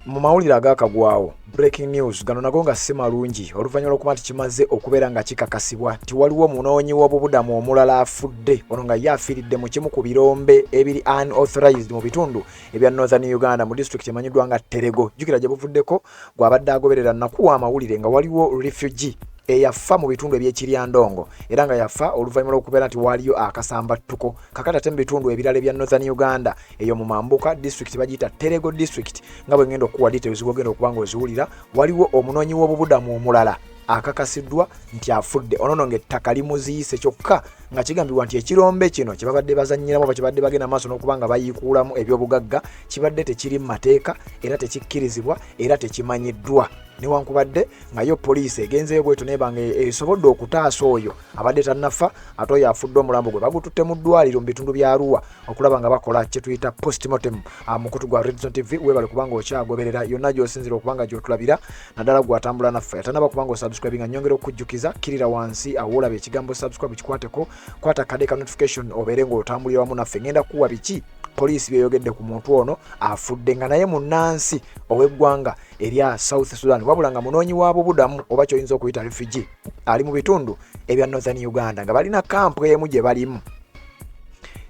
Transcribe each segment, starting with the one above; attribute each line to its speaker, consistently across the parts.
Speaker 1: mu mawulire agakagwawo breaking news gano nago nga si malungi oluvannyuma lw'okuba nti kimaze okubeera nga kikakasibwa nti waliwo omunoonyi w'obubudamu omulala afudde ono nga ye afiiridde mu kimu ku birombe ebiri unauthorized mu bitundu ebya northern uganda mu district emanyiddwa nga Terego. Jjukira gye buvuddeko gw'abadde agoberera nnakuwa amawulire nga waliwo refugee eyafa mu bitundu eby'Ekiryandongo era nga yafa oluvannyuma lw'okubeera nti waliyo akasambattuko kakati ate mu bitundu ebirala ebya northern uganda eyo mu Mambuka district bagiyita Terego district nga bwe ngenda okuwa details bw'ogenda okuba nga oziwulira waliwo omunoonyi w'obubudamu omulala akakasiddwa nti afudde ono ng'ettaka limuziise kyokka nga kigambibwa nti ekirombe kino kye babadde bazannyiramu oba kye babadde bagenda maaso n'okuba nga bayiikuulamu ebyobugagga kibadde tekiri mu mateeka era tekikkirizibwa era tekimanyiddwa newankubadde nga yo poliisi egenzeyo bweto neeba nga esobodde okutaasa oyo abadde tannafa ate oyo afudde omulambo gwe bagututte mu ddwaliro mu bitundu bya Arua okulaba nga bakola kye tuyita postmortem. Mukutu gwa Redzone TV weebale kubanga okyagoberera yonna gy'osinzira okuba nga gy'otulabira naddala gw'atambula naffe atanaba kubanga osubscribe nga nnyongera okujjukiza kirira wansi awo olaba ekigambo subscribe kikwateko kwata kade ka notification obeere ng'otambulira wamu naffe ngenda kuwa biki poliisi byeyogedde ku muntu ono afudde nga naye munnansi ow'eggwanga erya South Sudan wabula nga munoonyi w'obubudamu oba kyoyinza okuyita refugee ali mu bitundu ebya Northern Uganda nga balina kampu emu gye balimu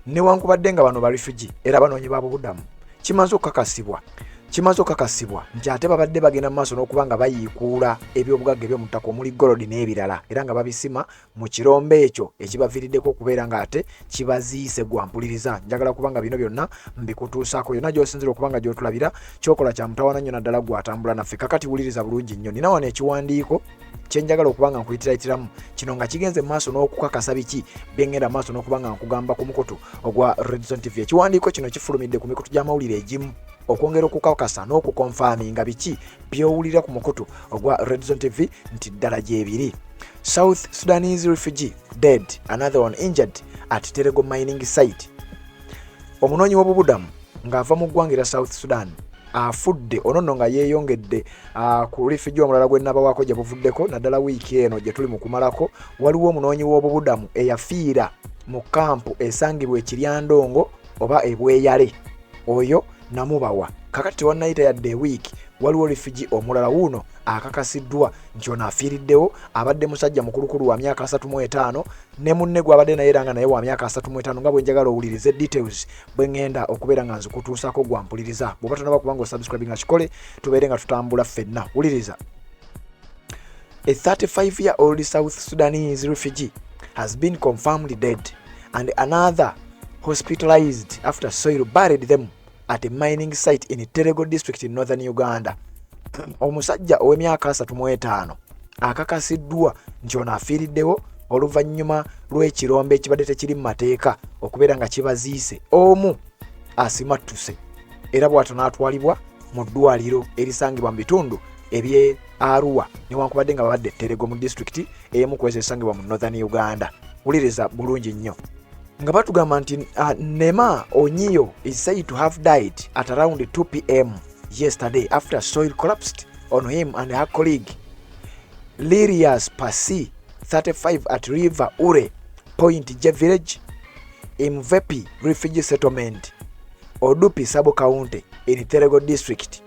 Speaker 1: newankubadde nga bano ba refugee era banoonyi b'obubudamu kimaze okukakasibwa nti ate babadde bagenda mu maaso n'okuba nga bayiikuula ebyobugagga eby'omuttaka omuli golodi n'ebirala era nga babisima mu kirombe ekyo ekibaviiriddeko okubeera nga ate kibaziise gwampuliriza. Njagala kubanga bino byonna mbikutuusaako yonna gy'osinzira okuba nga gy'otulabira kyokola kya mutawaana nnyo naddala gw'atambula naffe kakati wuliriza bulungi nnyo. Nina wano ekiwandiiko kyenjagala okuba nga nkuyitiratiramu kino nga kigenze mu maaso n'okukakasa biki byengenda mu maaso n'okuba nga nkugamba ku mukutu ogwa Redzone TV. Ekiwandiiko kino kifulumidde ku mikutu gy'amawulire egimu okwongera okukakasa n'okukonfaaminga biki by'owulira ku mukutu ogwa Redzone TV nti ddala gyebiri. South Sudanese refugee dead, another one injured at Terego mining site. Omunoonyi w'obubudamu ng'ava mu ggwanga erya South Sudan afudde ono nga yeeyongedde ku refugee omulala gwe nabawaako gye buvuddeko naddala wiiki eno gye tuli mu kumalako waliwo omunoonyi w'obubudamu eyafiira mu kampu esangibwa Ekiryandongo oba Ebweyale oyo namubawa kakati tewannayita yadde ewiiki waliwo refugee omulala wuuno akakasiddwa nti ono afiiriddewo abadde musajja mukulukulu wa myaka 35 ne munne gwe abadde naye era nga naye wa myaka 35 nga bwe njagala owulirize details bwe ngenda okubeera nga nzikutuusaako gwampuliriza bw'oba tonaba kubanga osubscribe nga kikole tubeere nga tutambula ffenna. Wuliriza. A 35-year-old South Sudanese refugee has been confirmed dead and another hospitalized after soil buried them at a mining site in Terego district in northern Uganda. Omusajja ow'emyaka 35 akakasiddwa nti ono afiiriddewo oluvannyuma lw'ekirombe ekibadde tekiri mu mateeka okubeera nga kibaziise omu asimattuse era bw'atyo n'atwalibwa mu ddwaliro erisangibwa mu bitundu eby'e Arua newankubadde nga babadde Terego mu district emu kwezi esangibwa mu northern Uganda. Wuliriza bulungi nnyo nga batugamba nti Nema Onyiyo is said to have died at around 2 p.m. yesterday after soil collapsed on him and her colleague Lirias Pasi 35 at River Ure Point J Village Mvepi refugee settlement Odupi Sabo County in Terego district.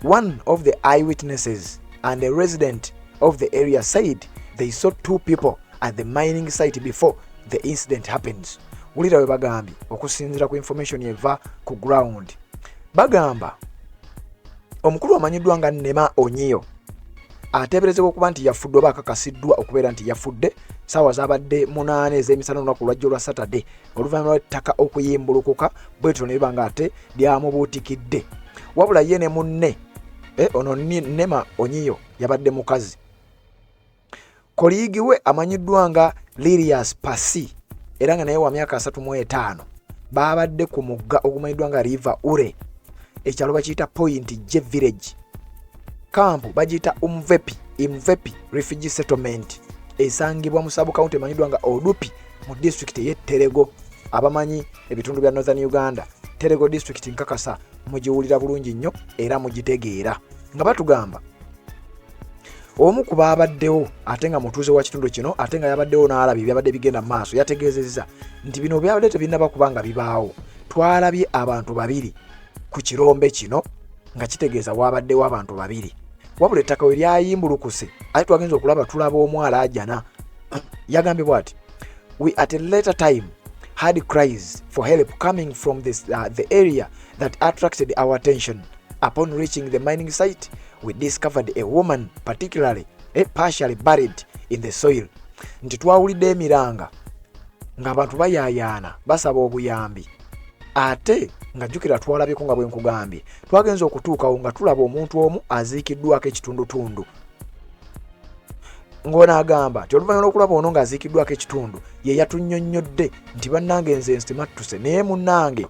Speaker 1: One of the eyewitnesses and a resident of the area said they saw 2 people at the mining site before the incident happens. Wulira we bagambye okusinzira ku information eva ku ground bagamba omukulu amanyiddwa nga Nema Onyiyo ateeberezebwa okuba nti yafudde oba akakasiddwa okubeera nti yafudde saawa zabadde 8 ez'emisana olunaku lwajjo lwa Saturday oluvannyuma lw'ettaka okuyimbulukuka bwetyo ne liba nga ate lyamubuutikidde wabula ye ne munne ono Nema Onyiyo yabadde mukazi koliigi we amanyiddwa nga Lirias Pasi era nga naye wa myaka 35 babadde ku mugga ogumanyiddwa nga River Ure ekyalo bakiyita Point J Village kampu bagiyita Mvepi refugee settlement esangibwa mu Sabo County emanyiddwa nga Odupi mu district y'e Terego. Abamanyi ebitundu bya northern Uganda Terego district nkakasa mugiwulira bulungi nnyo era mugitegeera nga batugamba omu ku baabaddewo ate nga mutuuze wa kitundu kino ate nga yabaddewo n'alabye byabadde bigenda mu maaso yategeezezza nti bino byabadde tebinnaba kubanga bibaawo. Twalabye abantu babiri ku kirombe kino nga kitegeeza waabaddewo abantu babiri wabula ettaka we lyayimbulukuse ate twagenza okulaba tulaba omwala ajana yagambye bw'ati we at a later time had cries for help coming from the area that attracted our attention. Upon reaching the mining site, we discovered a woman partially buried in the soil. Nti twawulidde emiranga ng'abantu bayayaana basaba obuyambi ate nga jjukira twalabyeko nga bwe nkugambye twagenza okutuukawo nga tulaba omuntu omu aziikiddwako ekitundutundu ng'ono agamba nti oluvannyuma lw'okulaba ono ng'aziikiddwako ekitundu ye yatunnyonnyodde nti bannange nze nsimattuse naye munnange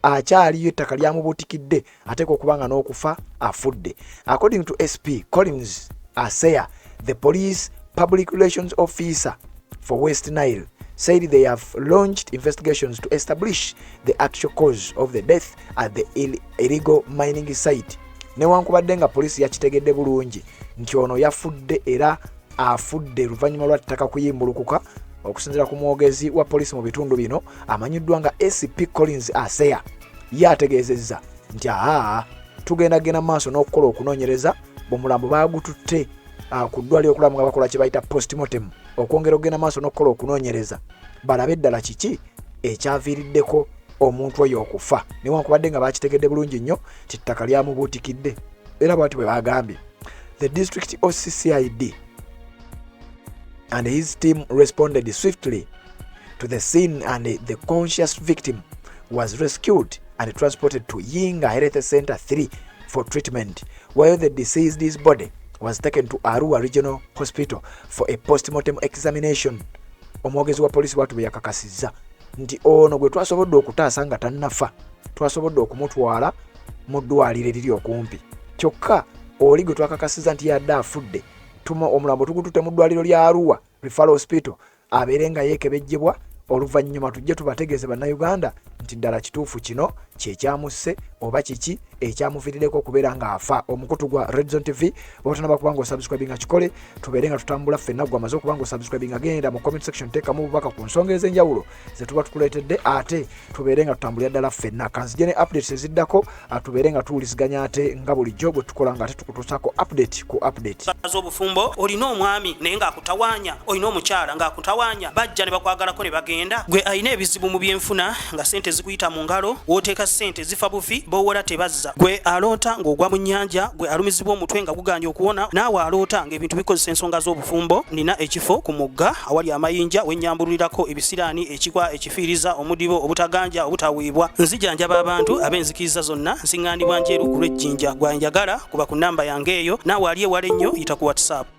Speaker 1: akyaliyo ettaka lyamubuutikidde ateeka okuba nga n'okufa afudde. According to SP Collins Aseya, the police public relations officer for West Nile, said they have launched investigations to establish the actual cause of the death at the illegal mining site. Newankubadde nga poliisi yakitegedde bulungi nti ono yafudde era afudde luvannyuma lwa ttaka kuyimbulukuka okusinziira ku mwogezi wa poliisi mu bitundu bino amanyiddwa nga SP Collins Aseya yategeezezza nti tugenda maaso n'okukola okunoonyereza bw'omulambo baagututte ku ddwaliro okulamu nga bakola kye bayita postmortem okwongera okugenda maaso n'okukola okunoonyereza balabe eddala kiki ekyaviiriddeko omuntu oyo okufa newankubadde nga bakitegedde bulungi nnyo ti ttaka lyamubuutikidde era bwati bwe bagambye. The district OCCID and his team responded swiftly to the scene and the conscious victim was rescued and transported to Yinga Health Center 3 for treatment, while the deceased's body was taken to Arua Regional Hospital for a post-mortem examination. Omwogezi wa polisi watu yakakasizza nti ono gwe twasobodde okutaasa nga tannafa twasobodde okumutwala mu ddwaliro eriri okumpi kyokka oli gwe twakakasizza nti yadde afudde omulambo tugututte mu ddwaliro lya Arua Referral Hospital abeere nga yeekebejjebwa oluvannyuma tujje tubategeeze bannayuganda nti ddala kituufu kino kyekyamusse oba kiki ekyamuviiriddeko okubeera ng'afa. Omukutu gwa Red Zone TV bw'otanaba kuba ng'osubscribinga kikole tubeere nga tutambula ffenna gwe amaze okuba ng'osubscribinga genda mu comment section teekamu obubaka ku nsonga ez'enjawulo ze tuba tukuleetedde ate tubeere nga tutambulira ddala ffenna kanzije ne updates eziddako tubeere nga tuwuliziganya ate nga bulijjo bwe tukola nga ate tukutuusako update ku update.
Speaker 2: Obufumbo olina omwami naye ng'akutawaanya olina omukyala ng'akutawaanya bajja ne bakwagalako ne bagenda gwe alina ebizibu mu byenfuna nga ssente zikuyita mu ngalo wooteeka ssente zifa bufi b'owola tebazza gwe aloota ng'ogwa mu nnyanja gwe alumizibwa omutwe nga guganja okuwona naawe aloota ng'ebintu bikozesa ensonga z'obufumbo nina ekifo ku mugga awali amayinja wennyambululirako ebisiraani ekikwa ekifiiriza omudibo obutaganja obutaweebwa nzijanjaba abantu ab'enzikiriza zonna nsiŋŋaanibwa njeru ku lw'ejjinja gwanjagala kuba ku nnamba yange eyo naawe ali ewala ennyo yita ku WhatsApp.